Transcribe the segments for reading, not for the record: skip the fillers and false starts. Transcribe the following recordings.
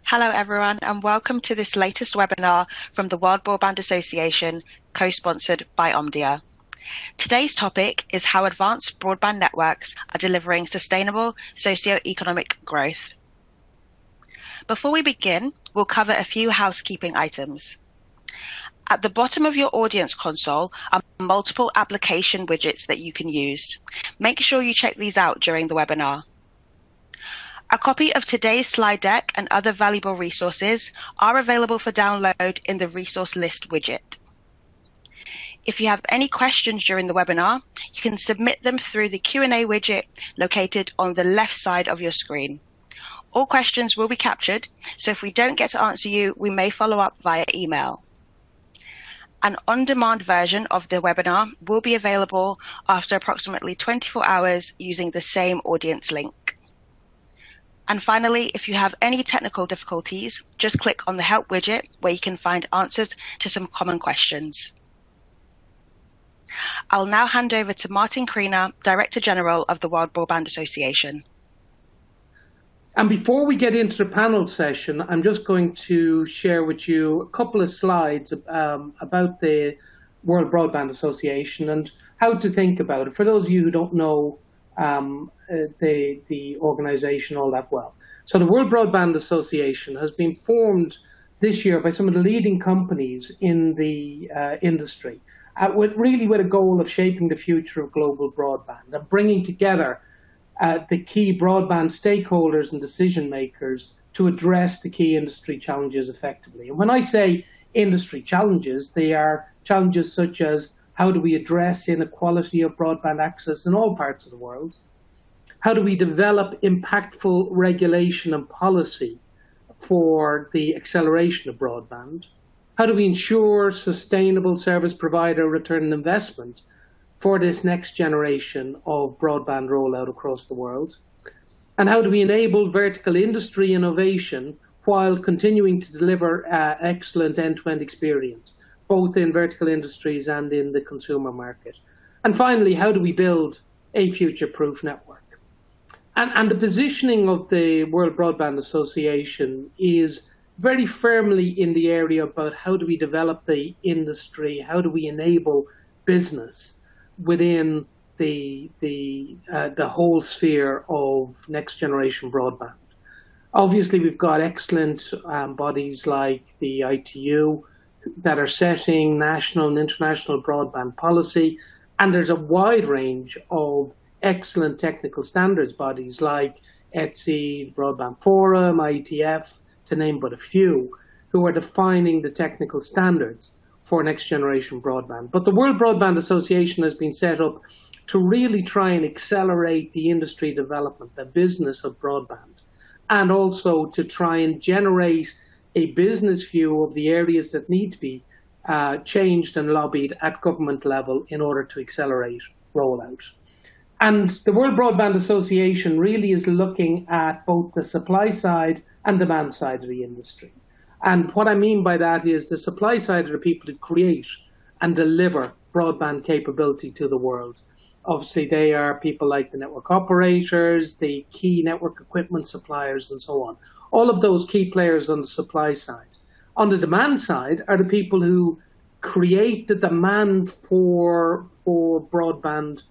Hello everyone and welcome to this latest webinar from the World Broadband Association, co-sponsored by Omdia. Today's topic is how advanced broadband networks are delivering sustainable socio-economic growth. Before we begin, we'll cover a few housekeeping items. At the bottom of your audience console are multiple application widgets that you can use. Make sure you check these out during the webinar. A copy of today's slide deck and other valuable resources are available for download in the resource list widget. If you have any questions during the webinar, you can submit them through the Q&A widget located on the left side of your screen. All questions will be captured, so if we don't get to answer you, we may follow up via email. An on-demand version of the webinar will be available after approximately 24 hours using the same audience link. And finally, if you have any technical difficulties, just click on the Help widget where you can find answers to some common questions. I'll now hand over to Martin Kriener, Director General of the World Broadband Association. And before we get into the panel session, I'm just going to share with you a couple of slides about the World Broadband Association and how to think about it. For those of you who don't know the organization all that well. So the World Broadband Association has been formed this year by some of the leading companies in the industry, with a goal of shaping the future of global broadband and bringing together the key broadband stakeholders and decision makers to address the key industry challenges effectively. And when I say industry challenges, they are challenges such as how do we address inequality of broadband access in all parts of the world? How do we develop impactful regulation and policy for the acceleration of broadband? How do we ensure sustainable service provider return on investment for this next generation of broadband rollout across the world? And how do we enable vertical industry innovation while continuing to deliver excellent end-to-end experience, both in vertical industries and in the consumer market? And finally, how do we build a future-proof network? And the positioning of the World Broadband Association is very firmly in the area about how do we develop the industry, how do we enable business within the whole sphere of next-generation broadband. Obviously, we've got excellent bodies like the ITU, that are setting national and international broadband policy. And there's a wide range of excellent technical standards bodies like ETSI, Broadband Forum, IETF, to name but a few, who are defining the technical standards for next generation broadband. But the World Broadband Association has been set up to really try and accelerate the industry development, the business of broadband, and also to try and generate a business view of the areas that need to be changed and lobbied at government level in order to accelerate rollout. And the World Broadband Association really is looking at both the supply side and demand side of the industry. And what I mean by that is the supply side are the people who create and deliver broadband capability to the world. Obviously, they are people like the network operators, the key network equipment suppliers, and so on. All of those key players on the supply side. On the demand side are the people who create the demand for broadband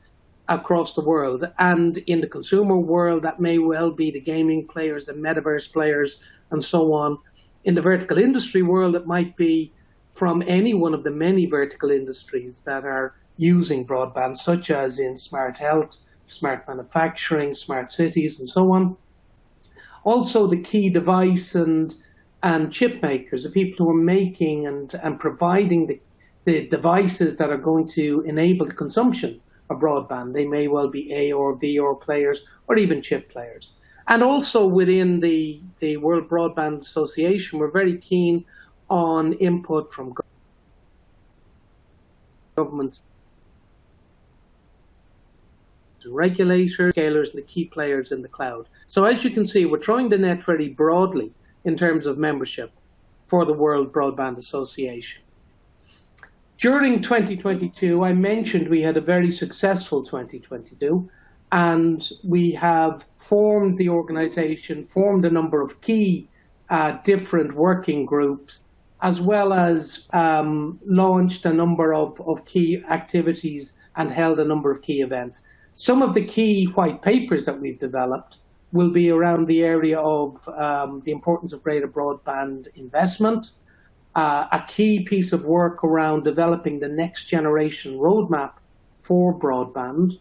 across the world. And in the consumer world, that may well be the gaming players, the metaverse players, and so on. In the vertical industry world, it might be from any one of the many vertical industries that are using broadband, such as in smart health, smart manufacturing, smart cities, and so on. Also, the key device and chip makers, the people who are making and providing the devices that are going to enable the consumption of broadband. They may well be A or V or players or even chip players. And also within the World Broadband Association, we're very keen on input from governments, regulators, scalers, and the key players in the cloud. So as you can see, we're throwing the net very broadly in terms of membership for the World Broadband Association. During 2022, I mentioned we had a very successful 2022, and we have formed the organization, formed a number of key different working groups, as well as launched a number of key activities and held a number of key events. Some of the key white papers that we've developed will be around the area of the importance of greater broadband investment, a key piece of work around developing the next generation roadmap for broadband,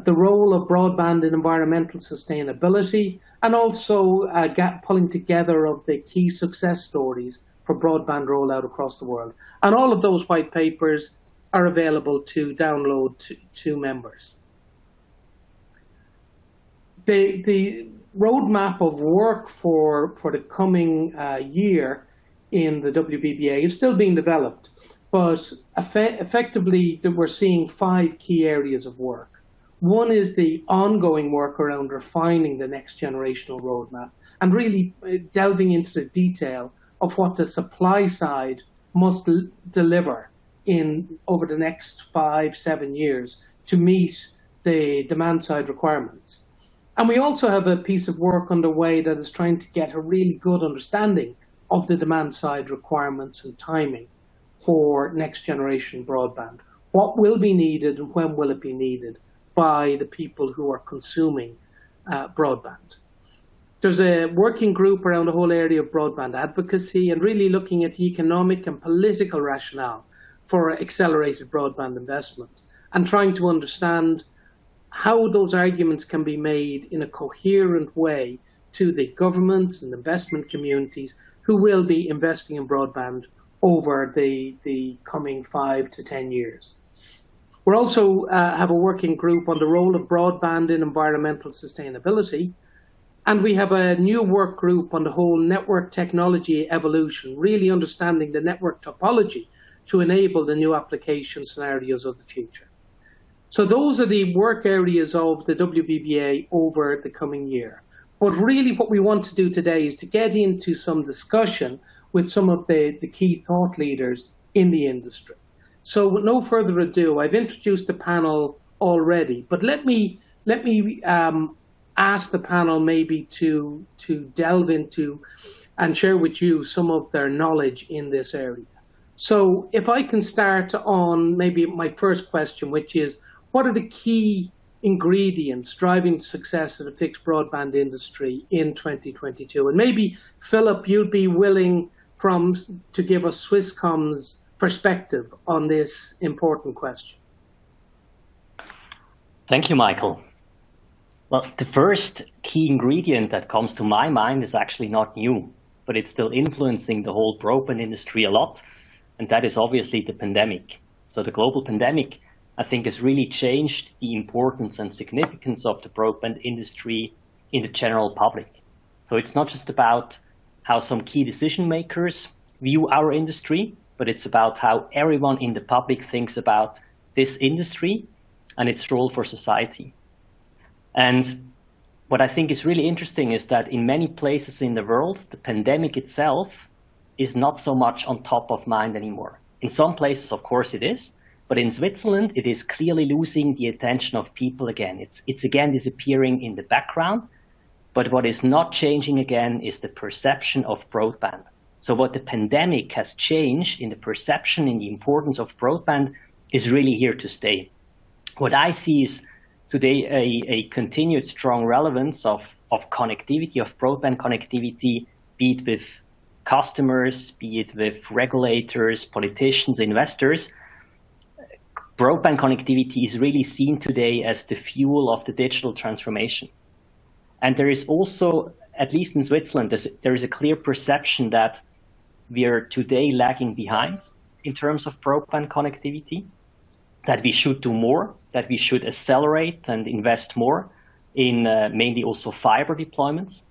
the role of broadband in environmental sustainability, and also pulling together of the key success stories for broadband rollout across the world. And all of those white papers are available to download to members. The roadmap of work for the coming year in the WBBA is still being developed, but effectively we're seeing 5 key areas of work. One is the ongoing work around refining the next generational roadmap and really delving into the detail of what the supply side must deliver over the next 5-7 years to meet the demand side requirements. And we also have a piece of work underway that is trying to get a really good understanding of the demand side requirements and timing for next generation broadband. What will be needed and when will it be needed by the people who are consuming broadband? There's a working group around the whole area of broadband advocacy and really looking at the economic and political rationale for accelerated broadband investment and trying to understand how those arguments can be made in a coherent way to the governments and investment communities who will be investing in broadband over the coming 5 to 10 years. We also have a working group on the role of broadband in environmental sustainability. And we have a new work group on the whole network technology evolution, really understanding the network topology to enable the new application scenarios of the future. So those are the work areas of the WBBA over the coming year. But really what we want to do today is to get into some discussion with some of the key thought leaders in the industry. So with no further ado, I've introduced the panel already, but let me ask the panel maybe to delve into and share with you some of their knowledge in this area. So if I can start on maybe my first question, which is, what are the key ingredients driving success of the fixed broadband industry in 2022? And maybe, Philip, you'd be willing to give us Swisscom's perspective on this important question. Thank you, Michael. Well, the first key ingredient that comes to my mind is actually not new, but it's still influencing the whole broadband industry a lot, and that is obviously the pandemic. So the global pandemic, I think, has really changed the importance and significance of the broadband industry in the general public. So it's not just about how some key decision makers view our industry, but it's about how everyone in the public thinks about this industry and its role for society. And what I think is really interesting is that in many places in the world, the pandemic itself is not so much on top of mind anymore. In some places, of course, it is. But in Switzerland, it is clearly losing the attention of people again. It's again disappearing in the background. But what is not changing again is the perception of broadband. So what the pandemic has changed in the perception, in the importance of broadband, is really here to stay. What I see is today a continued strong relevance of connectivity, of broadband connectivity, be it with customers, be it with regulators, politicians, investors. Broadband connectivity is really seen today as the fuel of the digital transformation. And there is also, at least in Switzerland, there is a clear perception that we are today lagging behind in terms of broadband connectivity, that we should do more, that we should accelerate and invest more in mainly also fiber deployments.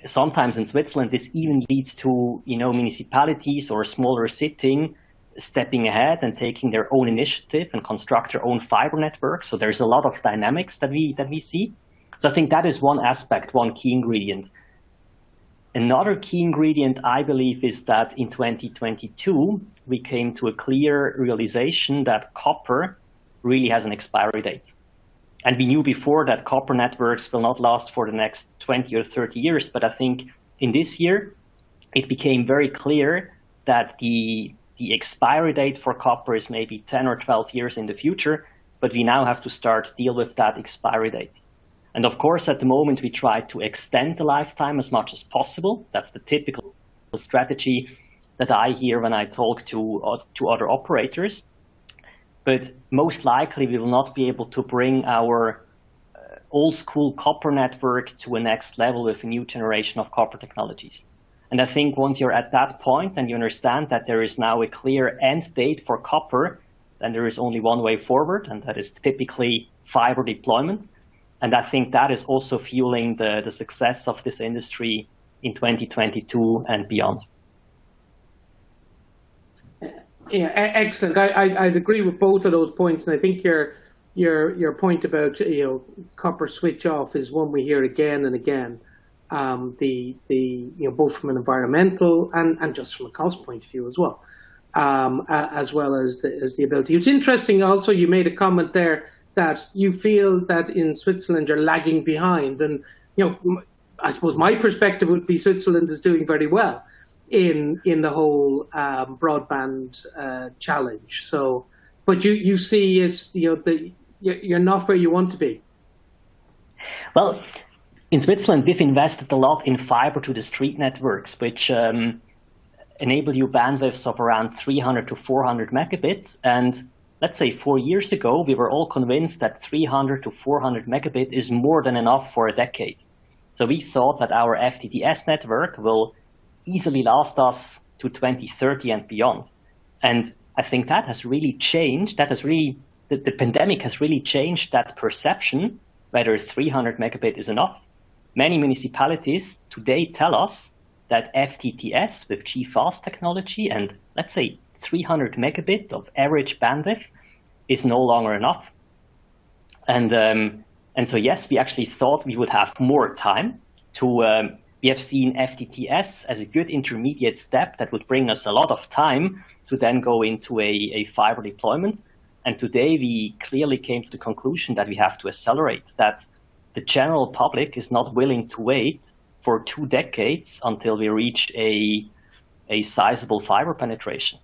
Sometimes in Switzerland, this even leads to, municipalities or smaller cities stepping ahead and taking their own initiative and construct their own fiber network. So there's a lot of dynamics that we see. So I think that is one aspect, one key ingredient. Another key ingredient, I believe, is that in 2022, we came to a clear realization that copper really has an expiry date. And we knew before that copper networks will not last for the next 20 or 30 years, but I think in this year, it became very clear that the expiry date for copper is maybe 10 or 12 years in the future, but we now have to start deal with that expiry date. And of course, at the moment, we try to extend the lifetime as much as possible. That's the typical strategy that I hear when I talk to other operators. But most likely, we will not be able to bring our old school copper network to a next level with a new generation of copper technologies. And I think once you're at that point and you understand that there is now a clear end date for copper, then there is only one way forward, and that is typically fiber deployment. And I think that is also fueling the success of this industry in 2022 and beyond. Yeah, excellent. I'd agree with both of those points, and I think your point about copper switch off is one we hear again and again. Both from an environmental and just from a cost point of view as well, as the ability. It's interesting. Also, you made a comment there that you feel that in Switzerland you're lagging behind, and I suppose my perspective would be Switzerland is doing very well in the whole broadband challenge. So, but you see it, you're not where you want to be. Well, in Switzerland, we've invested a lot in fiber to the street networks, which enable you bandwidths of around 300 to 400 megabits. And let's say 4 years ago, we were all convinced that 300 to 400 megabit is more than enough for a decade. So we thought that our FTTS network will easily last us to 2030 and beyond. And I think that has really changed. The pandemic has really changed that perception, whether 300 megabit is enough. Many municipalities today tell us that FTTS with G-Fast technology and let's say 300 megabit of average bandwidth is no longer enough. And so yes, we actually thought we would have more time to. We have seen FTTS as a good intermediate step that would bring us a lot of time to then go into a fiber deployment. And today we clearly came to the conclusion that we have to accelerate, that the general public is not willing to wait for 2 decades until we reach a sizable fiber penetration.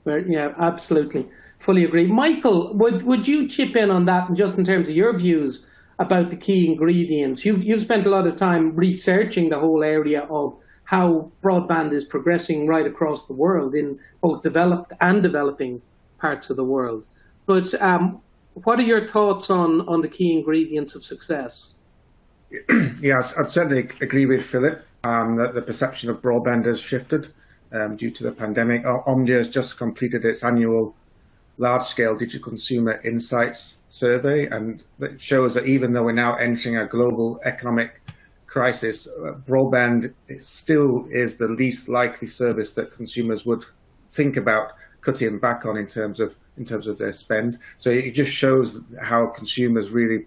Yeah, absolutely. Fully agree. Michael, would you chip in on that just in terms of your views about the key ingredients? You've spent a lot of time researching the whole area of how broadband is progressing right across the world in both developed and developing parts of the world. But what are your thoughts on the key ingredients of success? Yes, I'd certainly agree with Philip that the perception of broadband has shifted due to the pandemic. Omdia has just completed its annual large-scale digital consumer insights survey, and that shows that even though we're now entering a global economic crisis, broadband still is the least likely service that consumers would think about cutting back on in terms of their spend. So it just shows how consumers really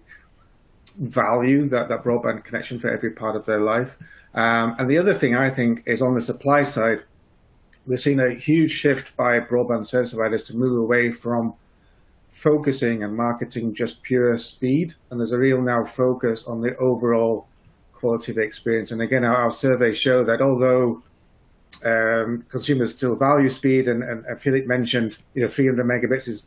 value that broadband connection for every part of their life. And the other thing I think is on the supply side, we're seeing a huge shift by broadband service providers to move away from focusing and marketing just pure speed. And there's a real now focus on the overall quality of the experience. And again, our surveys show that although consumers still value speed, and Philip mentioned 300 megabits is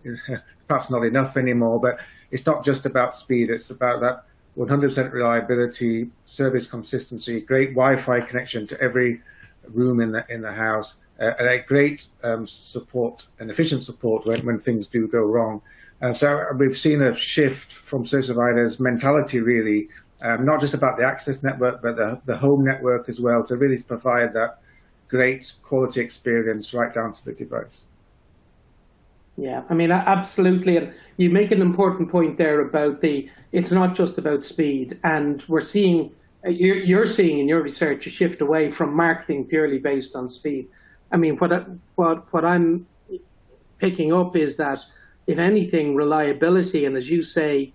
perhaps not enough anymore, but it's not just about speed, it's about that 100% reliability, service consistency, great Wi-Fi connection to every room in the house, and a great support and efficient support when things do go wrong. So we've seen a shift from service providers' mentality, really, not just about the access network, but the home network as well, to really provide that great quality experience right down to the device. Yeah, I mean, absolutely. And you make an important point there about it's not just about speed. And we're seeing, you're seeing in your research a shift away from marketing purely based on speed. I mean, what I'm picking up is that, if anything, reliability and, as you say,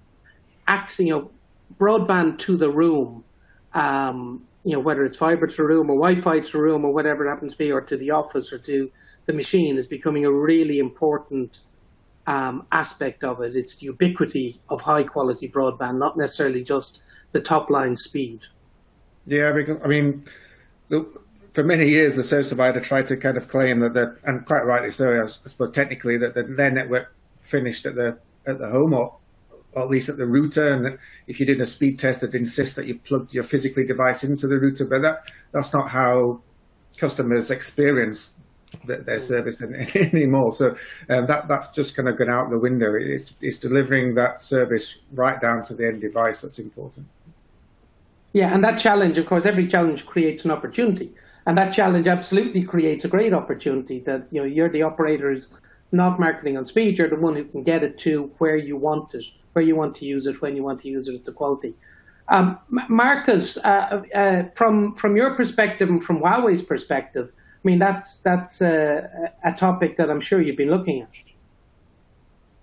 broadband to the room, whether it's fiber to the room or Wi-Fi to the room or whatever it happens to be, or to the office or to the machine, is becoming a really important aspect of it. It's the ubiquity of high quality broadband, not necessarily just the top line speed. Yeah, because I mean, for many years, the service provider tried to kind of claim that, and quite rightly so, I suppose technically, that their network finished at the home or at least at the router, and that if you did a speed test, it'd insist that you plugged your physical device into the router. But that's not how customers experience their service anymore. So that's just kind of gone out the window. It's delivering that service right down to the end device that's important. Yeah, and that challenge, of course, every challenge creates an opportunity. And that challenge absolutely creates a great opportunity that, you're the operator is not marketing on speed, you're the one who can get it to where you want it, where you want to use it, when you want to use it, at the quality. Marcus, from your perspective and from Huawei's perspective, I mean, that's a topic that I'm sure you've been looking at.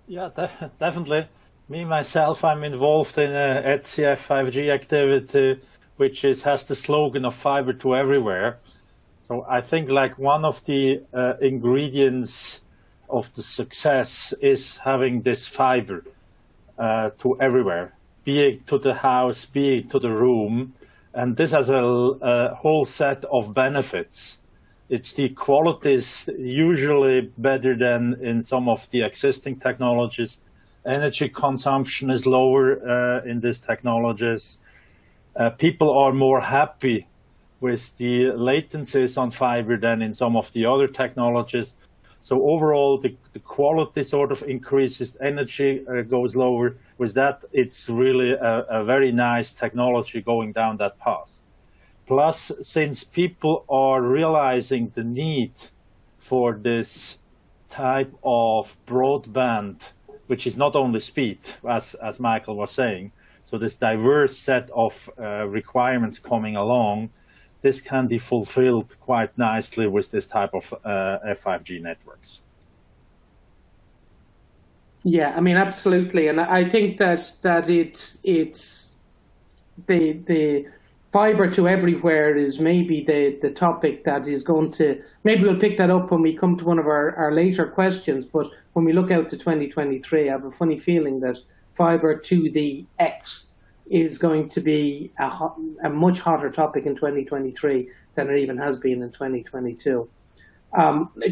Yeah, definitely. Me, myself, I'm involved in a ETSI 5G activity, which has the slogan of fiber to everywhere. So I think like one of the ingredients of the success is having this fiber to everywhere, be it to the house, be it to the room. And this has a whole set of benefits. It's the quality is usually better than in some of the existing technologies. Energy consumption is lower in these technologies. People are more happy with the latencies on fiber than in some of the other technologies. So overall, the quality sort of increases, energy goes lower. With that, it's really a very nice technology going down that path. Plus, since people are realizing the need for this type of broadband, which is not only speed, as Michael was saying, so this diverse set of requirements coming along, this can be fulfilled quite nicely with this type of 5G networks. Yeah, I mean, absolutely. And I think that it's the fiber to everywhere is maybe the topic that is going to, maybe we'll pick that up when we come to one of our later questions, but when we look out to 2023, I have a funny feeling that fiber to the X is going to be a much hotter topic in 2023 than it even has been in 2022.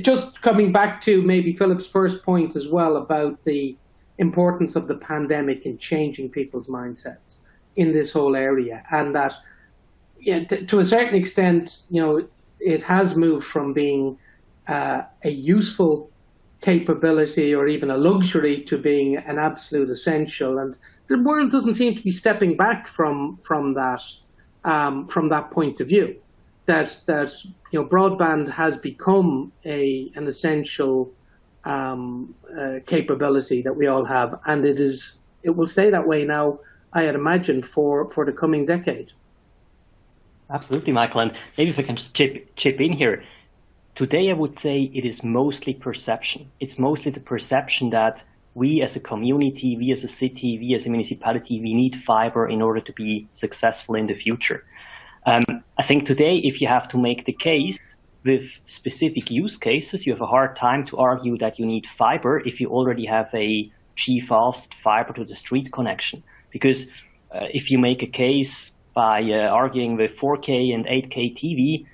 Just coming back to maybe Philip's first point as well about the importance of the pandemic in changing people's mindsets in this whole area, and that to a certain extent, it has moved from being a useful capability or even a luxury to being an absolute essential. And the world doesn't seem to be stepping back from that point of view. That broadband has become an essential capability that we all have, and it will stay that way now, I had imagined, for the coming decade. Absolutely, Michael. And maybe if I can just chip in here. Today, I would say it is mostly perception. It's mostly the perception that we as a community, we as a city, we as a municipality, we need fiber in order to be successful in the future. I think today, if you have to make the case with specific use cases, you have a hard time to argue that you need fiber if you already have a G-fast fiber to the street connection. Because if you make a case by arguing with 4K and 8K TV,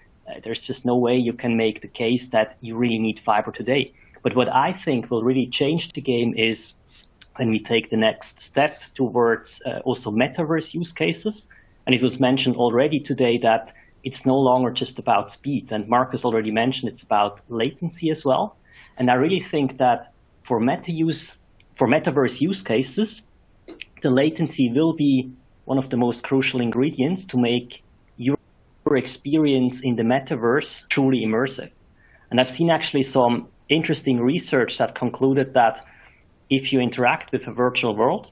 there's just no way you can make the case that you really need fiber today. But what I think will really change the game is when we take the next step towards also metaverse use cases. And it was mentioned already today that it's no longer just about speed. And Marcus already mentioned it's about latency as well. And I really think that for metaverse use cases, the latency will be one of the most crucial ingredients to make your experience in the metaverse truly immersive. And I've seen actually some interesting research that concluded that if you interact with a virtual world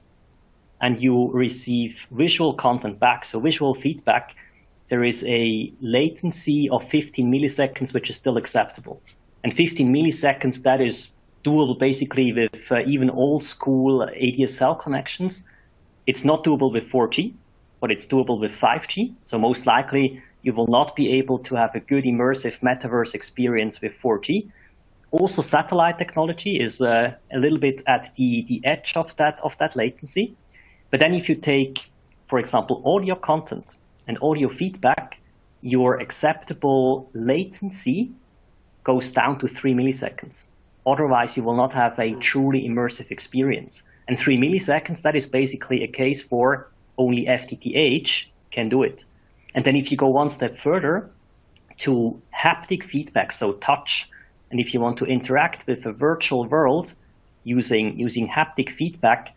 and you receive visual content back, so visual feedback, there is a latency of 15 milliseconds, which is still acceptable. And 15 milliseconds, that is doable basically with even old school ADSL connections. It's not doable with 4G, but it's doable with 5G. So most likely you will not be able to have a good immersive metaverse experience with 4G. Also, satellite technology is a little bit at the edge of that latency. But then if you take, for example, audio content, and audio feedback, your acceptable latency latency goes down to 3 milliseconds. Otherwise, you will not have a truly immersive experience. And 3 milliseconds, that is basically a case for only FTTH can do it. And then if you go one step further to haptic feedback, so touch, and if you want to interact with a virtual world using haptic feedback,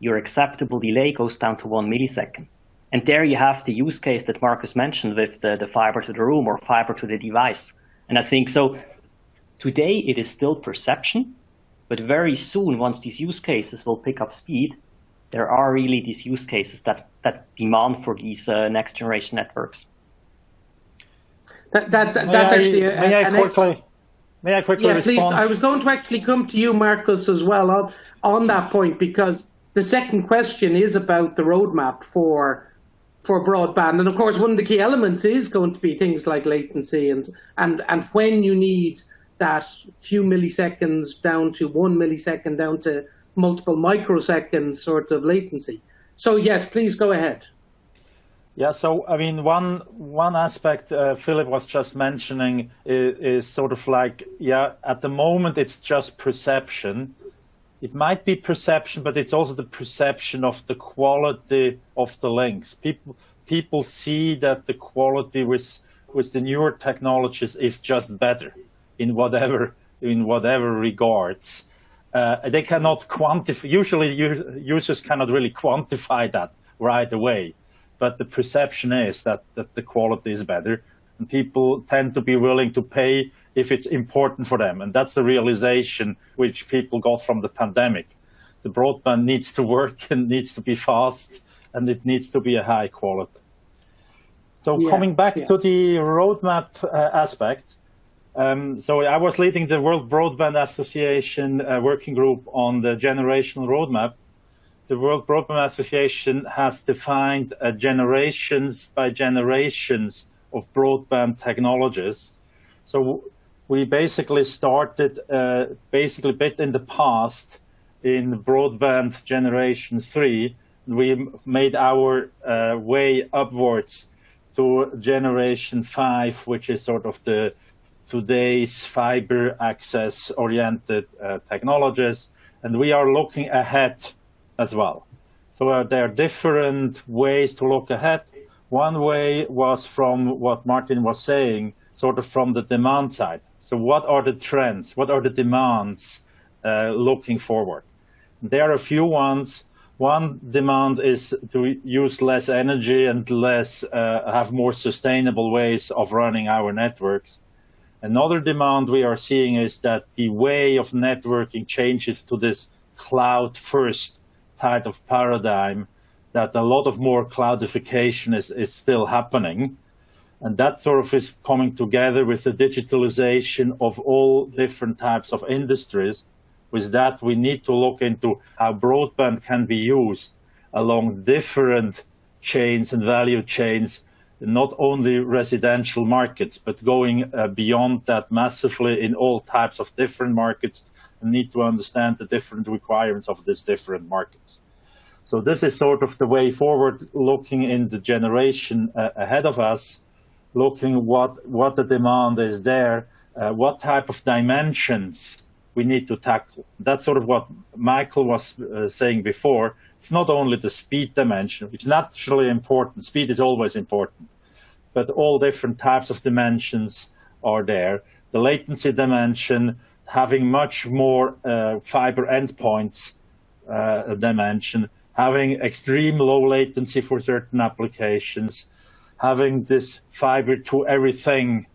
your acceptable delay goes down to 1 millisecond. And there you have the use case that Marcus mentioned with the fiber to the room or fiber to the device. And I think so today it is still perception, but very soon, once these use cases will pick up speed, there are really these use cases that demand for these next generation networks. That's actually May I quickly respond? Please. I was going to actually come to you, Marcus, as well on that point, because the second question is about the roadmap for broadband. And of course, one of the key elements is going to be things like latency and when you need that few milliseconds down to 1 millisecond, down to multiple microseconds sort of latency. So yes, please go ahead. Yeah, so I mean, one aspect Philip was just mentioning is sort of like, yeah, at the moment it's just perception. It might be perception, but it's also the perception of the quality of the links. People see that the quality with the newer technologies is just better in whatever regards. They cannot quantify. Usually, users cannot really quantify that right away. But the perception is that the quality is better, and people tend to be willing to pay if it's important for them. And that's the realization which people got from the pandemic. The broadband needs to work and needs to be fast, and it needs to be a high quality. So coming back to the roadmap aspect, so I was leading the World Broadband Association working group on the generational roadmap. The World Broadband Association has defined generations by generations of broadband technologies. So we basically started a bit in the past in broadband generation 3. We made our way upwards to generation 5, which is sort of today's fiber access oriented technologies. And we are looking ahead as well. So there are different ways to look ahead. One way was from what Martin was saying, sort of from the demand side. So what are the trends? What are the demands looking forward? There are a few ones. One demand is to use less energy and have more sustainable ways of running our networks. Another demand we are seeing is that the way of networking changes to this cloud-first type of paradigm, that a lot of more cloudification is still happening. And that sort of is coming together with the digitalization of all different types of industries. With that, we need to look into how broadband can be used along different chains and value chains, not only residential markets, but going beyond that massively in all types of different markets, and need to understand the different requirements of these different markets. So this is sort of the way forward, looking in the generation ahead of us, looking what the demand is there, what type of dimensions we need to tackle. That's sort of what Michael was saying before. It's not only the speed dimension, which is naturally important. Speed is always important, but all different types of dimensions are there. The latency dimension, having much more fiber endpoints dimension, having extreme low latency for certain applications, having this fiber to everything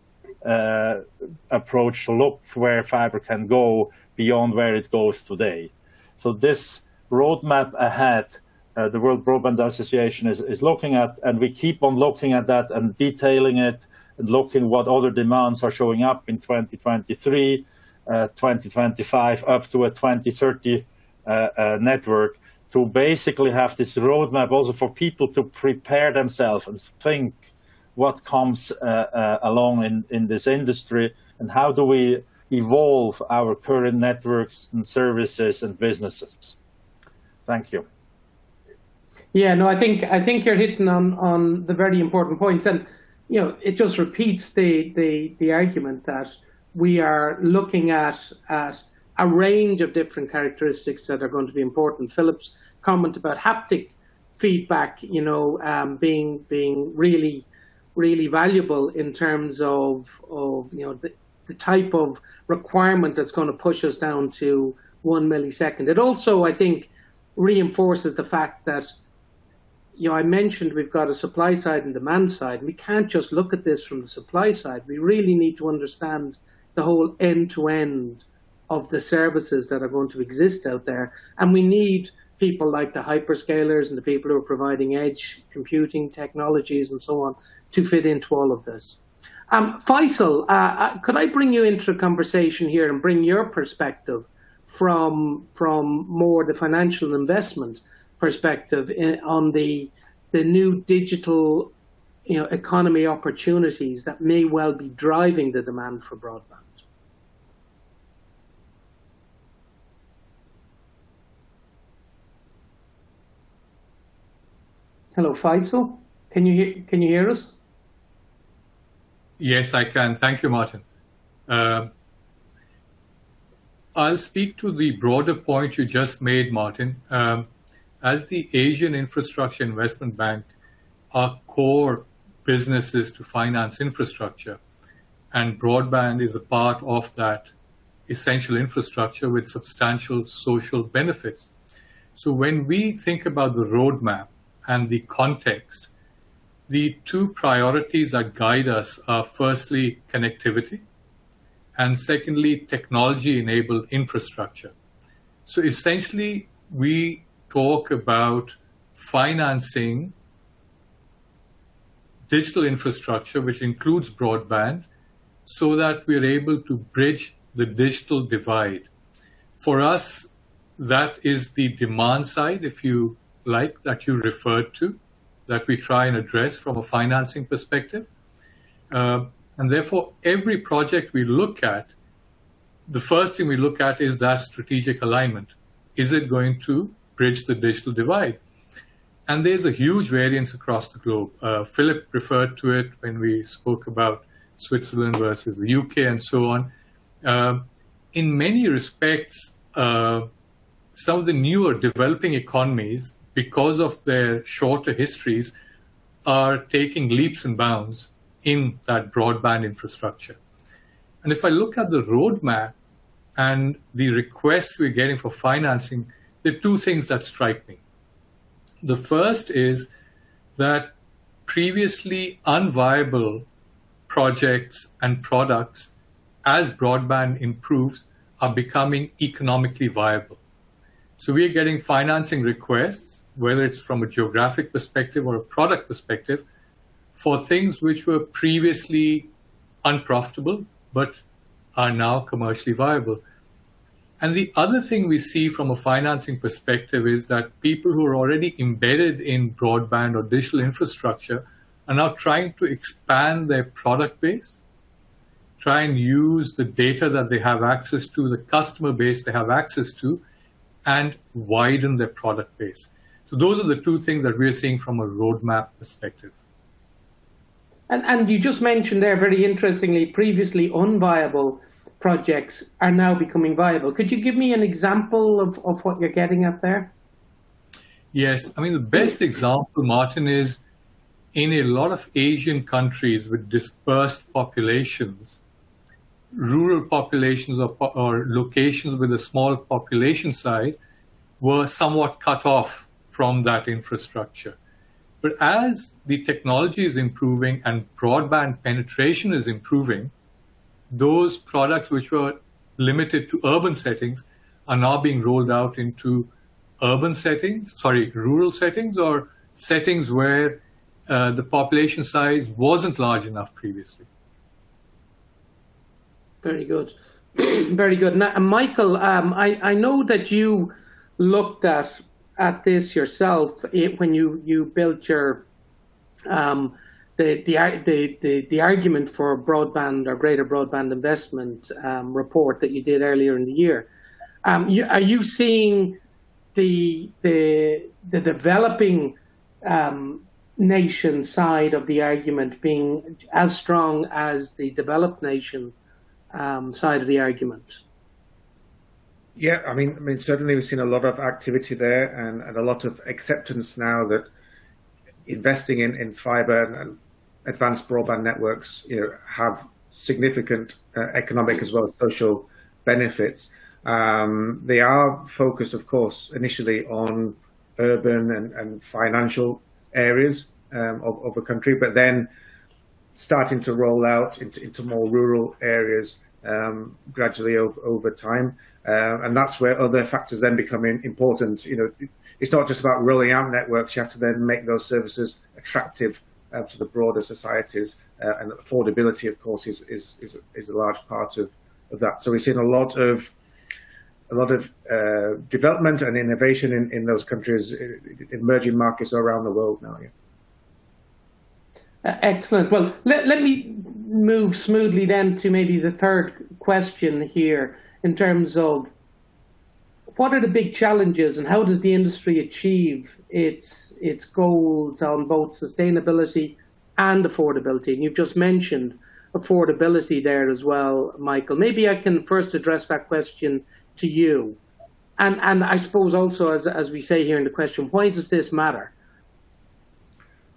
approach to look where fiber can go beyond where it goes today. So this roadmap ahead, the World Broadband Association is looking at, and we keep on looking at that and detailing it and looking what other demands are showing up in 2023, 2025, up to a 2030 network, to basically have this roadmap also for people to prepare themselves and think what comes along in this industry, and how do we evolve our current networks and services and businesses. Thank you. Yeah, no, I think you're hitting on the very important points, and it just repeats the argument that we are looking at a range of different characteristics that are going to be important. Philip's comment about haptic feedback, being really valuable in terms of the type of requirement that's going to push us down to 1 millisecond. It also, I think, reinforces the fact that I mentioned we've got a supply side and demand side. We can't just look at this from the supply side. We really need to understand the whole end-to-end of the services that are going to exist out there. And we need people like the hyperscalers and the people who are providing edge computing technologies and so on to fit into all of this. Faisal, could I bring you into the conversation here and bring your perspective from more the financial investment perspective on the new digital economy opportunities that may well be driving the demand for broadband? Hello, Faisal. Can you hear us? Yes, I can. Thank you, Martin. I'll speak to the broader point you just made, Martin. As the Asian Infrastructure Investment Bank, our core business is to finance infrastructure, and broadband is a part of that essential infrastructure with substantial social benefits. So when we think about the roadmap and the context, the two priorities that guide us are firstly connectivity, and secondly technology-enabled infrastructure. So essentially we talk about financing digital infrastructure, which includes broadband, so that we're able to bridge the digital divide. For us, that is the demand side, if you like, that you referred to, that we try and address from a financing perspective. And therefore, every project we look at, the first thing we look at is that strategic alignment. Is it going to bridge the digital divide? And there's a huge variance across the globe. Philip referred to it when we spoke about Switzerland versus the UK and so on. In many respects, some of the newer developing economies, because of their shorter histories, are taking leaps and bounds in that broadband infrastructure. And if I look at the roadmap and the requests we're getting for financing, there are two things that strike me. The first is that previously unviable projects and products, as broadband improves, are becoming economically viable. So we are getting financing requests, whether it's from a geographic perspective or a product perspective, for things which were previously unprofitable but are now commercially viable. And the other thing we see from a financing perspective is that people who are already embedded in broadband or digital infrastructure are now trying to expand their product base, try and use the data that they have access to, the customer base they have access to, and widen their product base. So those are the two things that we're seeing from a roadmap perspective. And you just mentioned there very interestingly, previously unviable projects are now becoming viable. Could you give me an example of what you're getting at there? Yes, I mean, the best example, Martin, is in a lot of Asian countries with dispersed populations, rural populations or locations with a small population size were somewhat cut off from that infrastructure. But as the technology is improving and broadband penetration is improving, those products which were limited to urban settings are now being rolled out into rural settings or settings where the population size wasn't large enough previously. Very good. Very good. Now, Michael, I know that you looked at this yourself when you built your the argument for broadband or greater broadband investment report that you did earlier in the year. Are you seeing the developing nation side of the argument being as strong as the developed nation side of the argument? Yeah, I mean, certainly we've seen a lot of activity there and a lot of acceptance now that investing in fiber and advanced broadband networks, have significant economic as well as social benefits. They are focused, of course, initially on urban and financial areas of the country, but then starting to roll out into more rural areas gradually over time. And that's where other factors then become important. It's not just about rolling out networks. You have to then make those services attractive to the broader societies. And affordability, of course, is a large part of that. So we've seen a lot of development and innovation in those countries, emerging markets around the world now. Yeah. Excellent. Well, let me move smoothly then to maybe the third question here in terms of what are the big challenges and how does the industry achieve its goals on both sustainability and affordability? And you've just mentioned affordability there as well, Michael. Maybe I can first address that question to you. And I suppose also, as we say here in the question, why does this matter?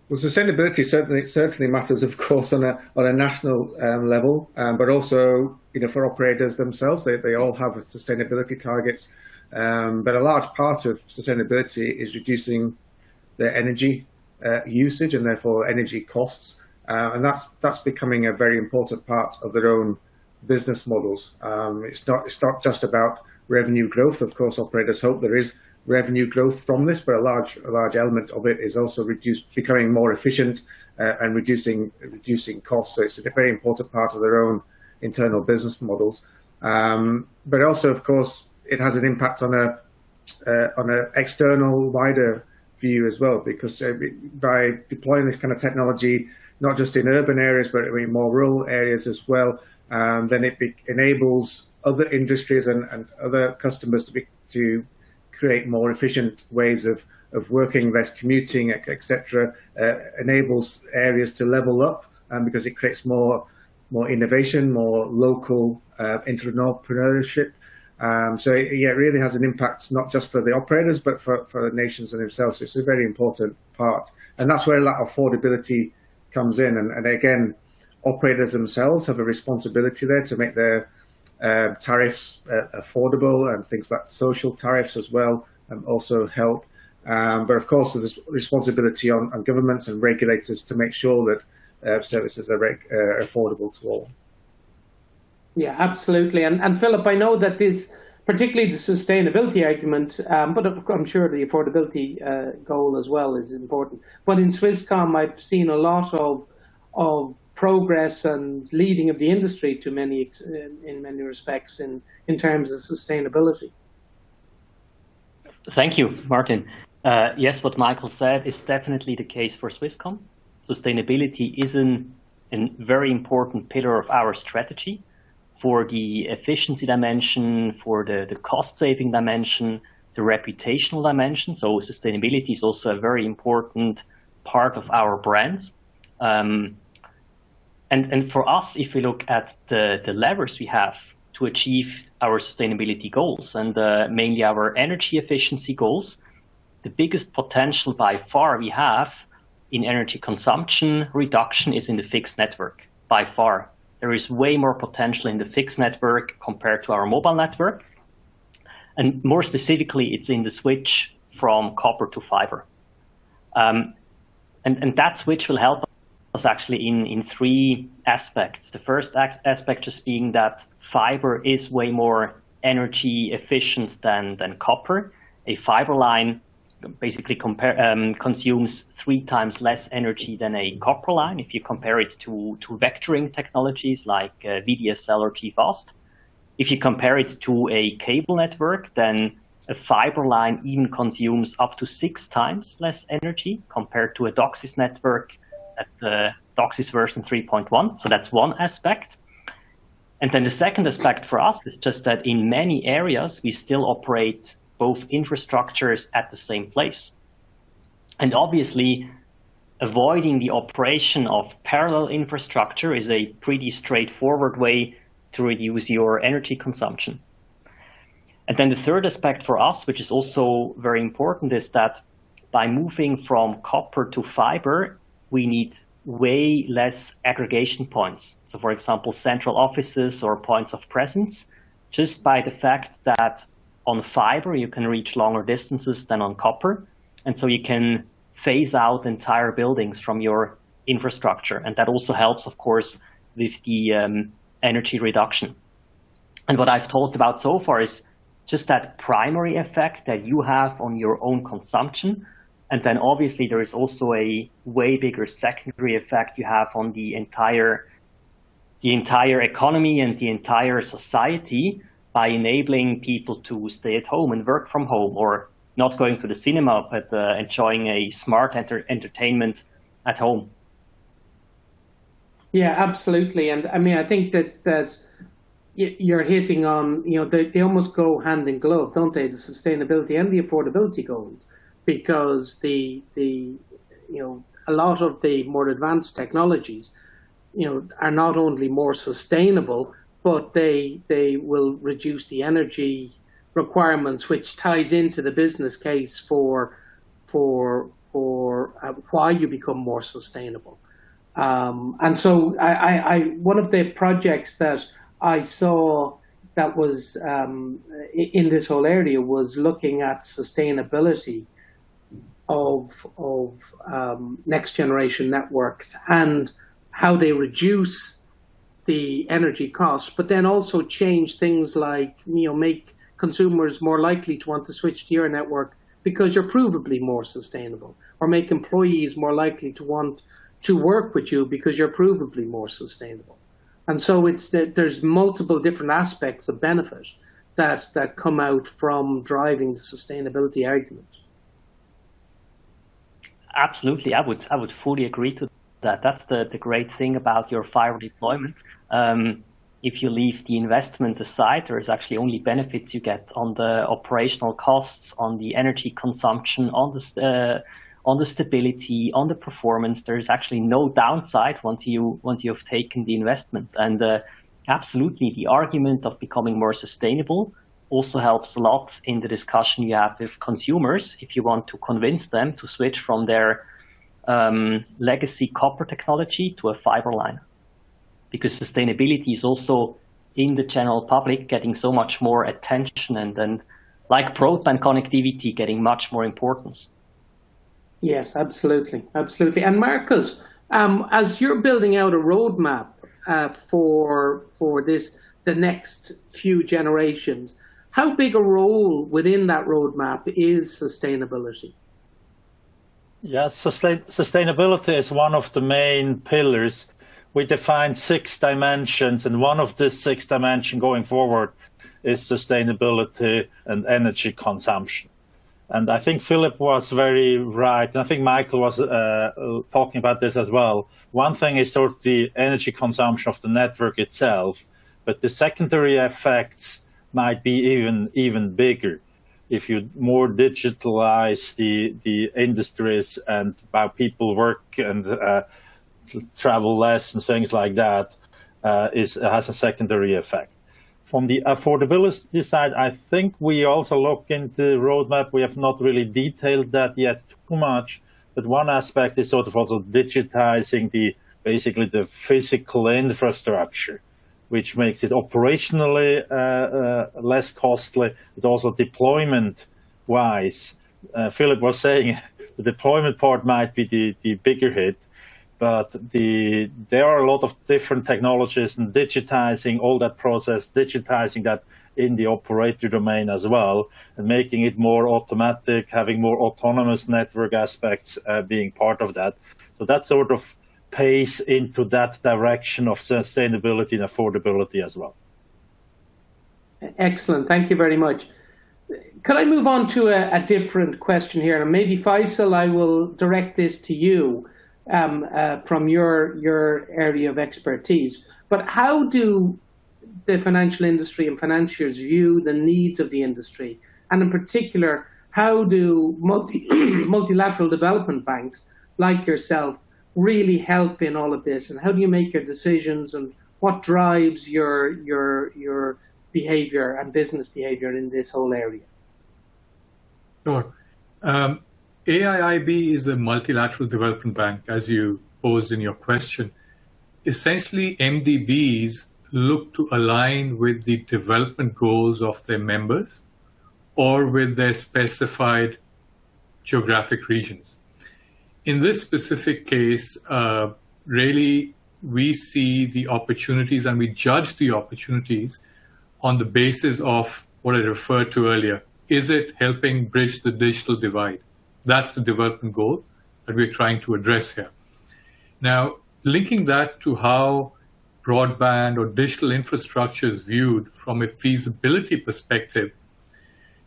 Well, sustainability certainly matters, of course, on a national level, but also, for operators themselves, they all have sustainability targets. But a large part of sustainability is reducing their energy usage and therefore energy costs, and that's becoming a very important part of their own business models. It's not just about revenue growth. Of course, operators hope there is revenue growth from this, but a large element of it is also becoming more efficient and reducing costs. So it's a very important part of their own internal business models. But also, of course, it has an impact on an external, wider view as well, because by deploying this kind of technology, not just in urban areas, but in more rural areas as well, then it enables other industries and other customers to create more efficient ways of working, less commuting, etc. Enables areas to level up, because it creates more innovation, more local entrepreneurship. So it really has an impact not just for the operators, but for the nations and themselves. So it's a very important part, and that's where that affordability comes in. And again, operators themselves have a responsibility there to make their tariffs affordable, and things like social tariffs as well also help. But of course, there's responsibility on governments and regulators to make sure that services are affordable to all. Yeah, absolutely. And Philip, I know that this, particularly the sustainability argument, but I'm sure the affordability goal as well is important. But in Swisscom, I've seen a lot of progress and leading of the industry in many respects in terms of sustainability. Thank you, Martin. Yes, what Michael said is definitely the case for Swisscom. Sustainability is a very important pillar of our strategy for the efficiency dimension, for the cost-saving dimension, the reputational dimension. So sustainability is also a very important part of our brands. And for us, if we look at the levers we have to achieve our sustainability goals, and mainly our energy efficiency goals, the biggest potential by far we have in energy consumption reduction is in the fixed network, by far. There is way more potential in the fixed network compared to our mobile network. And more specifically, it's in the switch from copper to fiber. And that switch will help us actually in three aspects. The first aspect just being that fiber is way more energy efficient than copper. A fiber line basically consumes 3 times less energy than a copper line if you compare it to vectoring technologies like VDSL or G-Fast. If you compare it to a cable network, then a fiber line even consumes up to 6 times less energy compared to a DOCSIS network at the DOCSIS version 3.1. So that's one aspect. And then the second aspect for us is just that in many areas, we still operate both infrastructures at the same place. And obviously, avoiding the operation of parallel infrastructure is a pretty straightforward way to reduce your energy consumption. And then the third aspect for us, which is also very important, is that by moving from copper to fiber, we need way less aggregation points. So for example, central offices or points of presence, just by the fact that on fiber, you can reach longer distances than on copper. And so you can phase out entire buildings from your infrastructure. And that also helps, of course, with the energy reduction. And what I've talked about so far is just that primary effect that you have on your own consumption. And then obviously there is also a way bigger secondary effect you have on the entire economy and the entire society by enabling people to stay at home and work from home, or not going to the cinema, but enjoying a smart entertainment at home. Yeah, absolutely. And I mean, I think that you're hitting on, they almost go hand in glove, don't they? The sustainability and the affordability goals, because a lot of the more advanced technologies, are not only more sustainable, but they will reduce the energy requirements, which ties into the business case for why you become more sustainable. And so one of the projects that I saw that was in this whole area was looking at sustainability of next generation networks and how they reduce the energy costs, but then also change things like, make consumers more likely to want to switch to your network because you're provably more sustainable, or make employees more likely to want to work with you because you're provably more sustainable. And so there's multiple different aspects of benefit that come out from driving the sustainability argument. Absolutely, I would fully agree to that. That's the great thing about your fiber deployment. If you leave the investment aside, there is actually only benefits you get on the operational costs, on the energy consumption, on the stability, on the performance. There is actually no downside once you've taken the investment. And absolutely, the argument of becoming more sustainable also helps a lot in the discussion you have with consumers if you want to convince them to switch from their legacy copper technology to a fiber line. Because sustainability is also in the general public getting so much more attention and like broadband connectivity getting much more importance. Yes, absolutely. Absolutely. And Marcus, as you're building out a roadmap for the next few generations, how big a role within that roadmap is sustainability? Yes, sustainability is one of the main pillars. We defined 6 dimensions, and one of these 6 dimensions going forward is sustainability and energy consumption. And I think Philip was very right, and I think Michael was talking about this as well. One thing is sort of the energy consumption of the network itself, but the secondary effects might be even bigger if you more digitalize the industries and how people work and travel less and things like that. Has a secondary effect. From the affordability side, I think we also look into the roadmap. We have not really detailed that yet too much, but one aspect is sort of also digitizing basically the physical infrastructure, which makes it operationally less costly, but also deployment-wise. Philip was saying the deployment part might be the bigger hit, but there are a lot of different technologies and digitizing all that process, digitizing that in the operator domain as well, and making it more automatic, having more autonomous network aspects being part of that. So that sort of pays into that direction of sustainability and affordability as well. Excellent. Thank you very much. Could I move on to a different question here? And maybe Faisal, I will direct this to you. From your area of expertise. But how do the financial industry and financiers view the needs of the industry And in particular, how do multilateral development banks like yourself really help in all of this? And how do you make your decisions, and what drives your behavior and business behavior in this whole area? Sure. AIIB is a multilateral development bank, as you posed in your question. Essentially, MDBs look to align with the development goals of their members or with their specified geographic regions. In this specific case, really, we see the opportunities and we judge the opportunities on the basis of what I referred to earlier. Is it helping bridge the digital divide? That's the development goal that we're trying to address here. Now, linking that to how broadband or digital infrastructure is viewed from a feasibility perspective,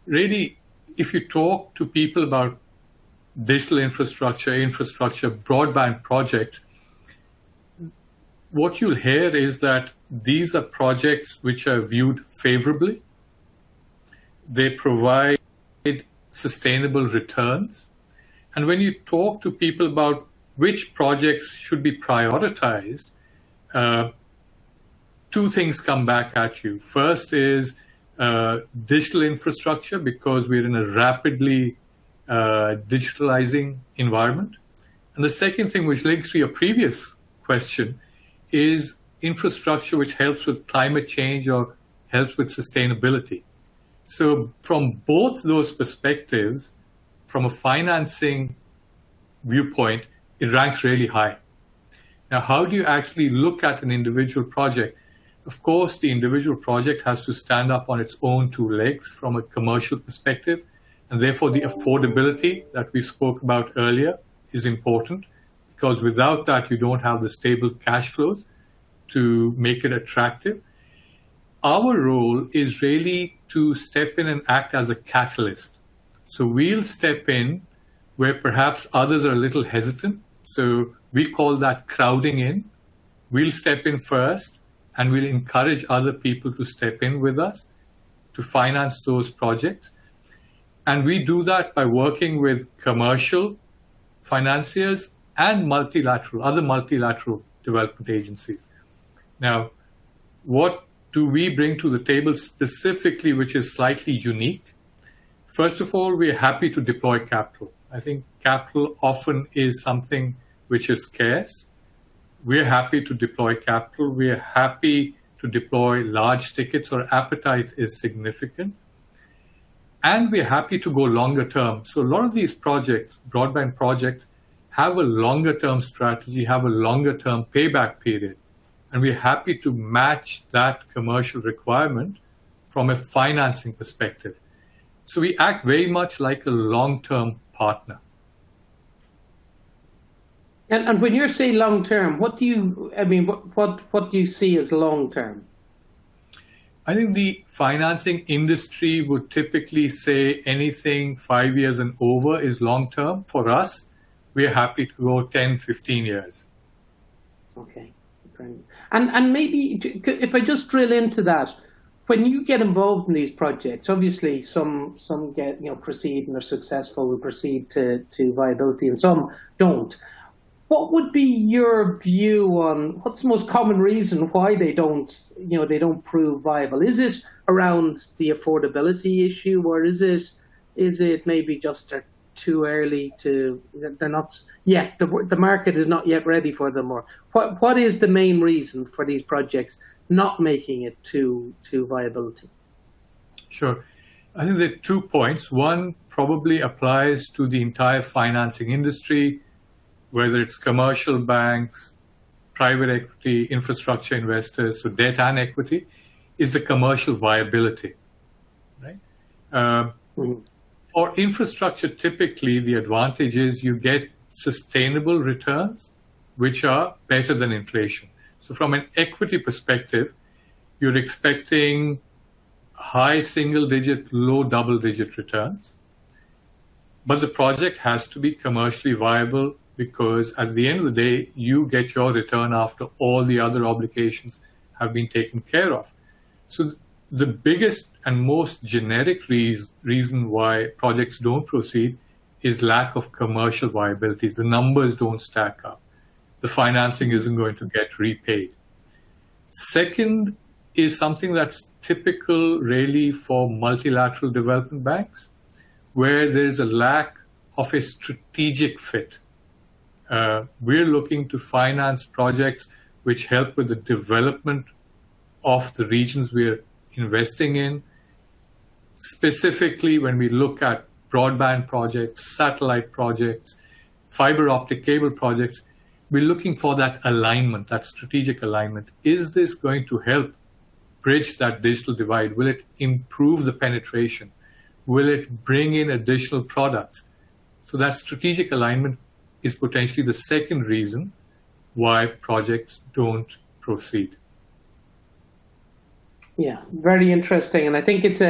really, if you talk to people about digital infrastructure, broadband projects, what you'll hear is that these are projects which are viewed favorably. They provide sustainable returns. And when you talk to people about which projects should be prioritized, two things come back at you. First is digital infrastructure, because we're in a rapidly digitalizing environment. And the second thing, which links to your previous question, is infrastructure which helps with climate change or helps with sustainability. So from both those perspectives, from a financing viewpoint, it ranks really high. Now, how do you actually look at an individual project? Of course, the individual project has to stand up on its own two legs from a commercial perspective, and therefore the affordability that we spoke about earlier is important, because without that, you don't have the stable cash flows to make it attractive. Our role is really to step in and act as a catalyst. So we'll step in where perhaps others are a little hesitant. So we call that crowding in. We'll step in first, and we'll encourage other people to step in with us to finance those projects. And we do that by working with commercial financiers and other multilateral development agencies. Now, what do we bring to the table specifically, which is slightly unique? First of all, we're happy to deploy capital. I think capital often is something which is scarce. We're happy to deploy capital. We're happy to deploy large tickets. Our appetite is significant. And we're happy to go longer term. So a lot of these projects, broadband projects, have a longer term strategy, have a longer term payback period. And we're happy to match that commercial requirement from a financing perspective. So we act very much like a long-term partner. And when you say long-term, what do you see as long-term? I think the financing industry would typically say anything 5 years and over is long-term. For us, we're happy to go 10, 15 years. Okay. And maybe if I just drill into that, when you get involved in these projects, obviously some get proceed and are successful, will proceed to viability, and some don't. What would be your view on what's the most common reason why they don't prove viable? Is it around the affordability issue, or is it maybe just they're too early they're not yet, the market is not yet ready for them? Or what is the main reason for these projects not making it to viability? Sure. I think there are 2 points. One probably applies to the entire financing industry, whether it's commercial banks, private equity, infrastructure investors, so debt and equity, is the commercial viability, right? For infrastructure, typically the advantage is you get sustainable returns, which are better than inflation. So from an equity perspective, you're expecting high single-digit, low double-digit returns. But the project has to be commercially viable, because at the end of the day, you get your return after all the other obligations have been taken care of. So The biggest and most generic reason why projects don't proceed is lack of commercial viabilities. The numbers don't stack up. The financing isn't going to get repaid. Second is something that's typical really for multilateral development banks, where there is a lack of a strategic fit. We're looking to finance projects which help with the development of the regions we're investing in. Specifically, when we look at broadband projects, satellite projects, fiber optic cable projects, we're looking for that alignment, that strategic alignment. Is this going to help bridge that digital divide? Will it improve the penetration? Will it bring in additional products? So that strategic alignment is potentially the second reason why projects don't proceed. Yeah, very interesting. And I think this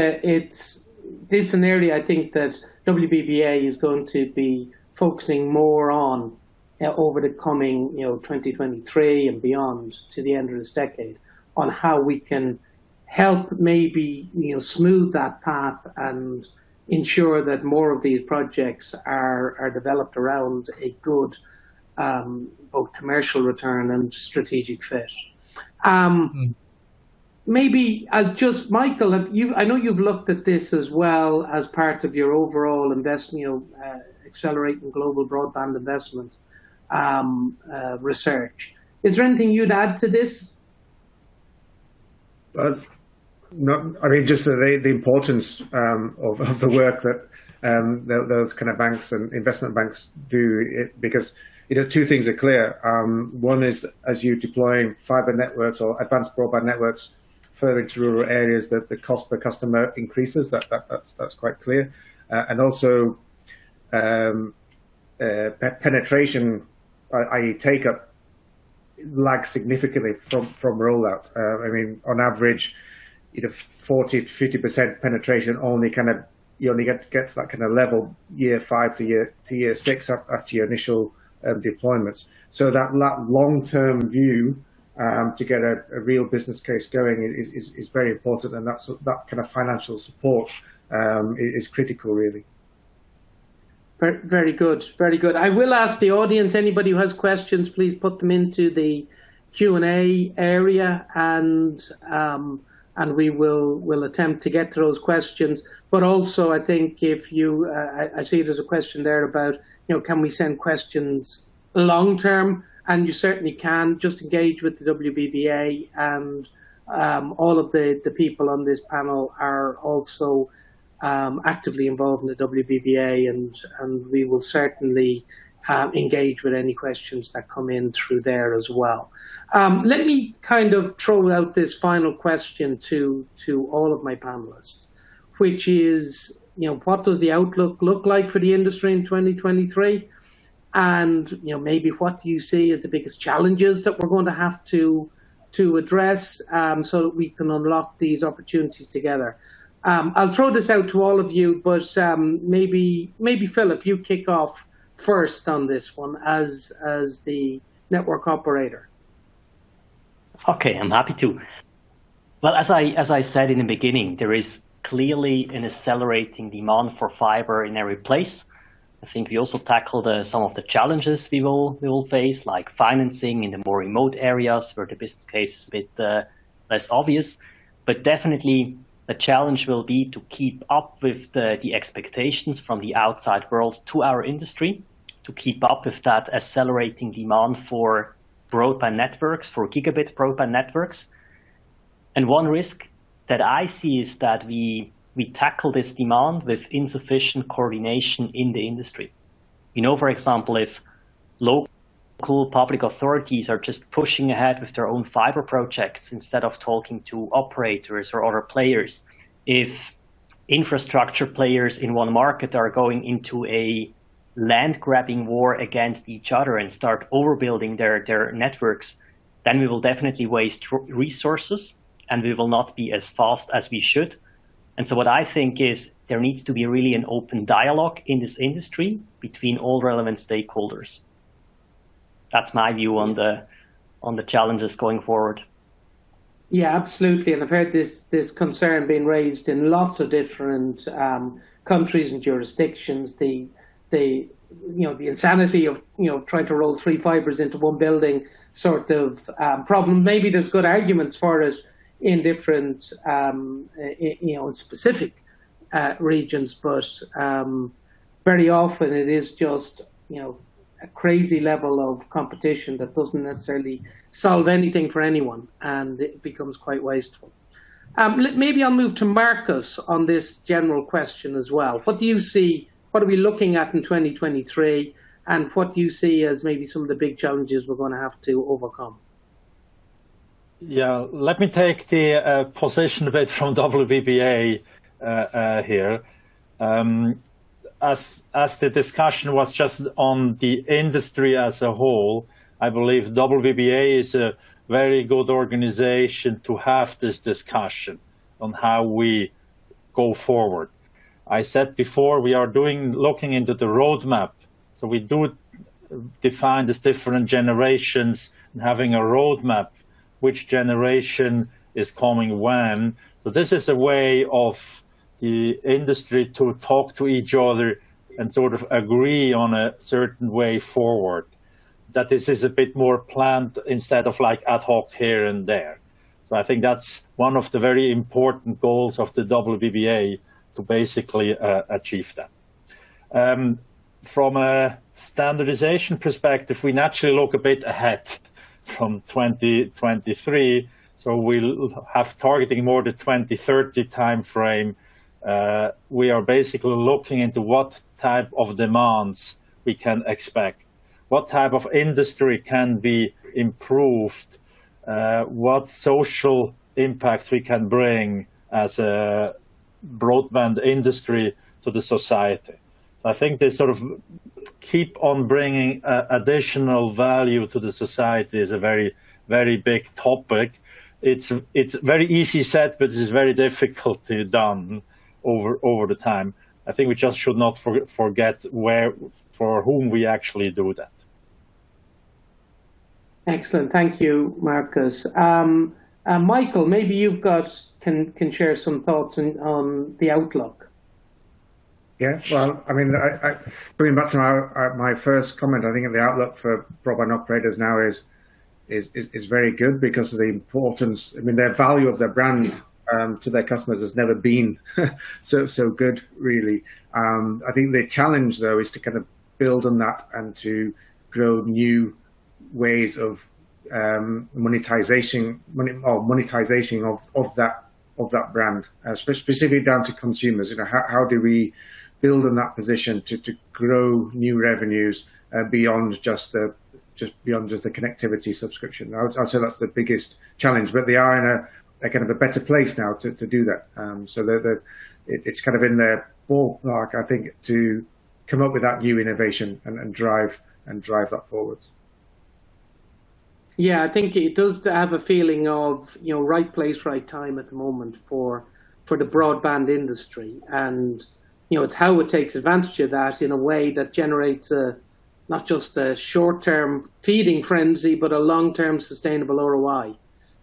is an area I think that WBBA is going to be focusing more on over the coming 2023 and beyond to the end of this decade, on how we can help maybe smooth that path and ensure that more of these projects are developed around a good both commercial return and strategic fit. Maybe Michael, I know you've looked at this as well as part of your overall investment, accelerating global broadband investment research. Is there anything you'd add to this? No, I mean, just the importance of the work that those kind of banks and investment banks do, because two things are clear. One is, as you're deploying fiber networks or advanced broadband networks further into rural areas, that the cost per customer increases. That's quite clear, and also penetration, i.e. take up, lags significantly from rollout. I mean, on average, 40 to 50% penetration you only get to that kind of level year 5 to year 6 after your initial deployments. So that long-term view to get a real business case going is very important, and that kind of financial support is critical, really. Very good, very good. I will ask the audience, anybody who has questions, please put them into the Q&A area, and we will attempt to get to those questions. But also, I think if you, I see there's a question there about, can we send questions long term? And you certainly can. Just engage with the WBBA, and all of the people on this panel are also actively involved in the WBBA, and we will certainly engage with any questions that come in through there as well. Let me kind of throw out this final question to all of my panelists, which is, what does the outlook look like for the industry in 2023? And, maybe what do you see as the biggest challenges that we're going to have to address so that we can unlock these opportunities together? I'll throw this out to all of you, but maybe Philip, you kick off first on this one as the network operator. Okay, I'm happy to. Well, as I said in the beginning, there is clearly an accelerating demand for fiber in every place. I think we also tackled some of the challenges we will face, like financing in the more remote areas where the business case is a bit less obvious. But definitely the challenge will be to keep up with the expectations from the outside world to our industry, to keep up with that accelerating demand for broadband networks, for gigabit broadband networks. And one risk that I see is that we tackle this demand with insufficient coordination in the industry. For example, if local public authorities are just pushing ahead with their own fiber projects instead of talking to operators or other players, if infrastructure players in one market are going into a land grabbing war against each other and start overbuilding their networks, then we will definitely waste resources and we will not be as fast as we should. And so what I think is there needs to be really an open dialogue in this industry between all relevant stakeholders. That's my view on the challenges going forward. Yeah, absolutely. And I've heard this concern being raised in lots of different countries and jurisdictions. The insanity of trying to roll three fibers into one building sort of problem. Maybe there's good arguments for it in different in specific regions, but very often it is just a crazy level of competition that doesn't necessarily solve anything for anyone, and it becomes quite wasteful. Maybe I'll move to Marcus on this general question as well. What do you see? What are we looking at in 2023, and what do you see as maybe some of the big challenges we're going to have to overcome? Yeah, let me take the position a bit from WBBA here. As the discussion was just on the industry as a whole, I believe WBBA is a very good organization to have this discussion on how we go forward. I said before, we are looking into the roadmap. So we do define these different generations and having a roadmap, which generation is coming when. So this is a way of the industry to talk to each other and sort of agree on a certain way forward. That this is a bit more planned instead of like ad hoc here and there. So I think that's one of the very important goals of the WBBA, to basically achieve that. From a standardization perspective, we naturally look a bit ahead from 2023. So we'll have targeting more the 2030 timeframe. We are basically looking into what type of demands we can expect, what type of industry can be improved, what social impacts we can bring as a broadband industry to the society. I think they sort of keep on bringing additional value to the society is a very, very big topic. It's very easy said, but it's very difficult to done over the time. I think we just should not forget for whom we actually do that. Excellent, thank you, Marcus. Michael, maybe you've can share some thoughts on the outlook. Yeah, well, I mean, I bringing back to my first comment, I think the outlook for broadband operators now is very good because of the importance. I mean, their value of their brand to their customers has never been so good, really. I think the challenge, though, is to kind of build on that and to grow new ways of monetization of that brand, specifically down to consumers. How do we build on that position to grow new revenues beyond just the connectivity subscription? I'd say that's the biggest challenge, but they are in a kind of a better place now to do that. So it's kind of in their ballpark, I think, to come up with that new innovation and drive that forward. Yeah, I think it does have a feeling of right place, right time at the moment for the broadband industry, and it's how it takes advantage of that in a way that generates not just a short-term feeding frenzy, but a long-term sustainable ROI.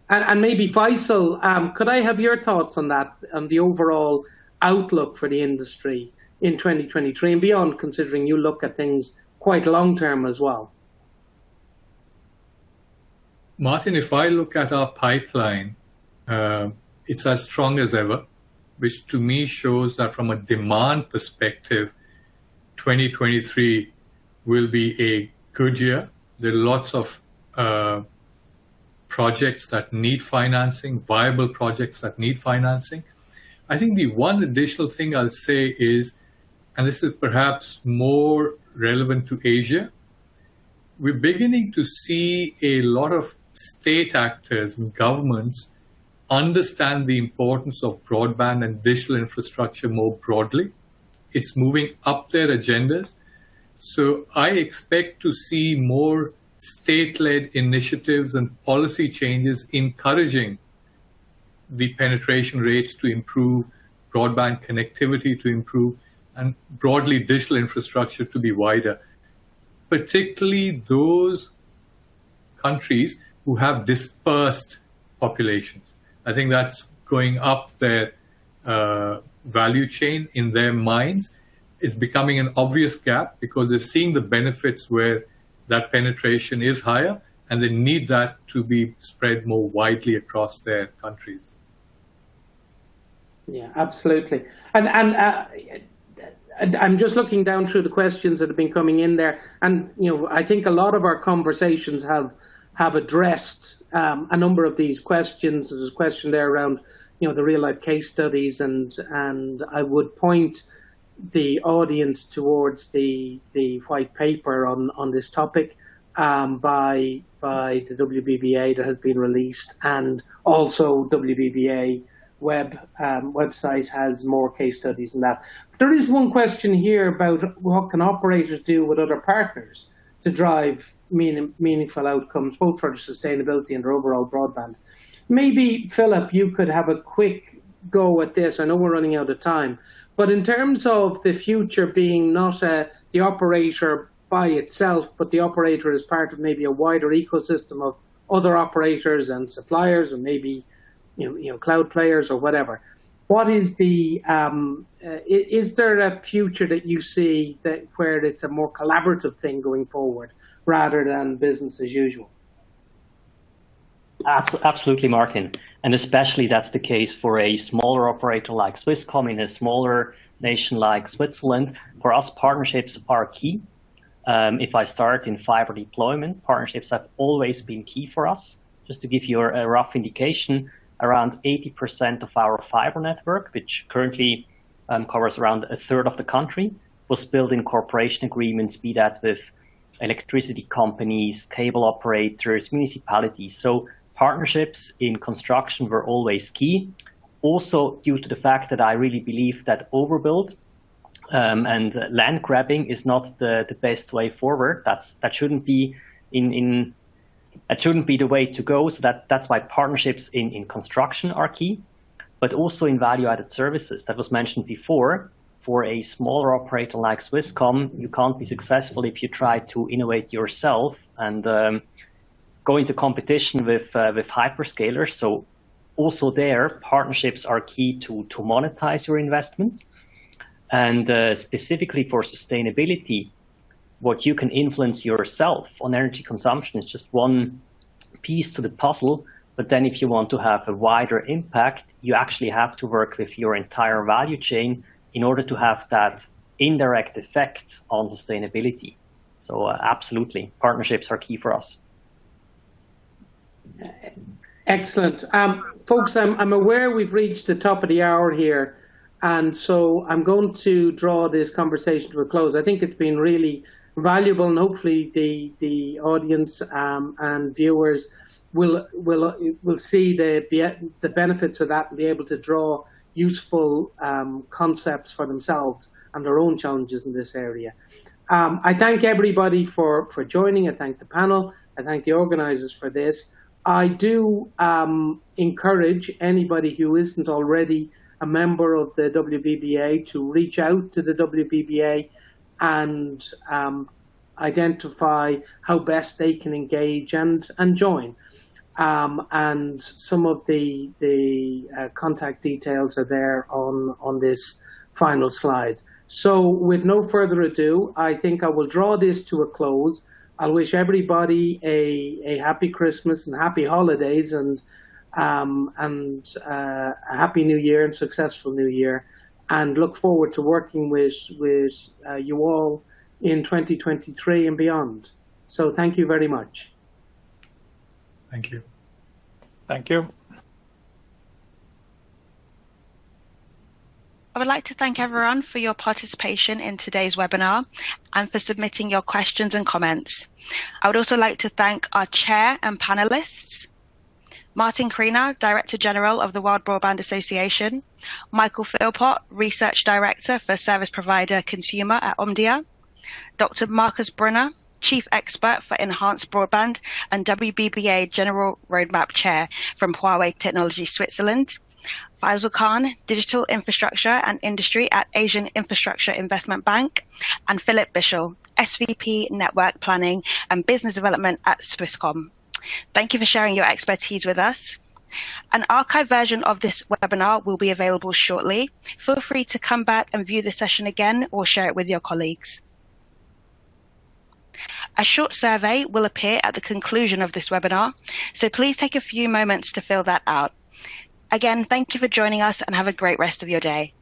And maybe Faisal, could I have your thoughts on that, on the overall outlook for the industry in 2023 and beyond, considering you look at things quite long-term as well? Martin, if I look at our pipeline, it's as strong as ever, which to me shows that from a demand perspective, 2023 will be a good year. There are lots of projects that need financing, viable projects that need financing. I think the one additional thing I'll say is, and this is perhaps more relevant to Asia, we're beginning to see a lot of state actors and governments understand the importance of broadband and digital infrastructure more broadly. It's moving up their agendas. So I expect to see more state-led initiatives and policy changes encouraging the penetration rates to improve, broadband connectivity to improve, and broadly digital infrastructure to be wider. Particularly those countries who have dispersed populations. I think that's going up their value chain in their minds. It's becoming an obvious gap because they're seeing the benefits where that penetration is higher, and they need that to be spread more widely across their countries. Yeah, absolutely. And I'm just looking down through the questions that have been coming in there, and I think a lot of our conversations have addressed a number of these questions. There's a question there around the real life case studies, and I would point the audience towards the white paper on this topic by the WBBA that has been released, and also WBBA website has more case studies than that. But there is one question here about what can operators do with other partners to drive meaningful outcomes, both for sustainability and overall broadband. Maybe, Philip, you could have a quick go at this. I know we're running out of time, but in terms of the future being not the operator by itself, but the operator as part of maybe a wider ecosystem of other operators and suppliers, and maybe cloud players or whatever. What is the is there a future that you see that where it's a more collaborative thing going forward rather than business as usual? Absolutely, Martin. And especially that's the case for a smaller operator like Swisscom in a smaller nation like Switzerland. For us, partnerships are key. If I start in fiber deployment, partnerships have always been key for us. Just to give you a rough indication, around 80% of our fiber network, which currently covers around a third of the country, was built in cooperation agreements, be that with electricity companies, cable operators, municipalities. So partnerships in construction were always key. Also, due to the fact that I really believe that overbuild and land grabbing is not the best way forward. That shouldn't be that shouldn't be the way to go. So that's why partnerships in construction are key, but also in value-added services. That was mentioned before. For a smaller operator like Swisscom, you can't be successful if you try to innovate yourself and go into competition with hyperscalers. So also there, partnerships are key to monetize your investment. And specifically for sustainability, what you can influence yourself on energy consumption is just one piece to the puzzle. But then if you want to have a wider impact, you actually have to work with your entire value chain in order to have that indirect effect on sustainability. So absolutely, partnerships are key for us. Excellent. Folks, I'm aware we've reached the top of the hour here, and so I'm going to draw this conversation to a close. I think it's been really valuable, and hopefully the audience and viewers will see the benefits of that and be able to draw useful concepts for themselves and their own challenges in this area. I thank everybody for joining. I thank the panel. I thank the organisers for this. I do encourage anybody who isn't already a member of the WBBA to reach out to the WBBA and identify how best they can engage and join. And some of the contact details are there on this final slide. So with no further ado, I think I will draw this to a close. I'll wish everybody a happy Christmas and happy holidays and a happy New Year and successful New Year, and look forward to working with you all in 2023 and beyond. So thank you very much. Thank you. Thank you. I would like to thank everyone for your participation in today's webinar and for submitting your questions and comments. I would also like to thank our chair and panelists, Martin Kriener, Director General of the World Broadband Association, Michael Philpott, Research Director for Service Provider Consumer at Omdia, Dr. Marcus Brunner, Chief Expert for Enhanced Broadband and WBBA General Roadmap Chair from Huawei Technology Switzerland, Faisal Khan, Digital Infrastructure and Industry at Asian Infrastructure Investment Bank, and Philip Bischel, SVP Network Planning and Business Development at Swisscom. Thank you for sharing your expertise with us. An archived version of this webinar will be available shortly. Feel free to come back and view the session again or share it with your colleagues. A short survey will appear at the conclusion of this webinar, so please take a few moments to fill that out. Again, thank you for joining us and have a great rest of your day.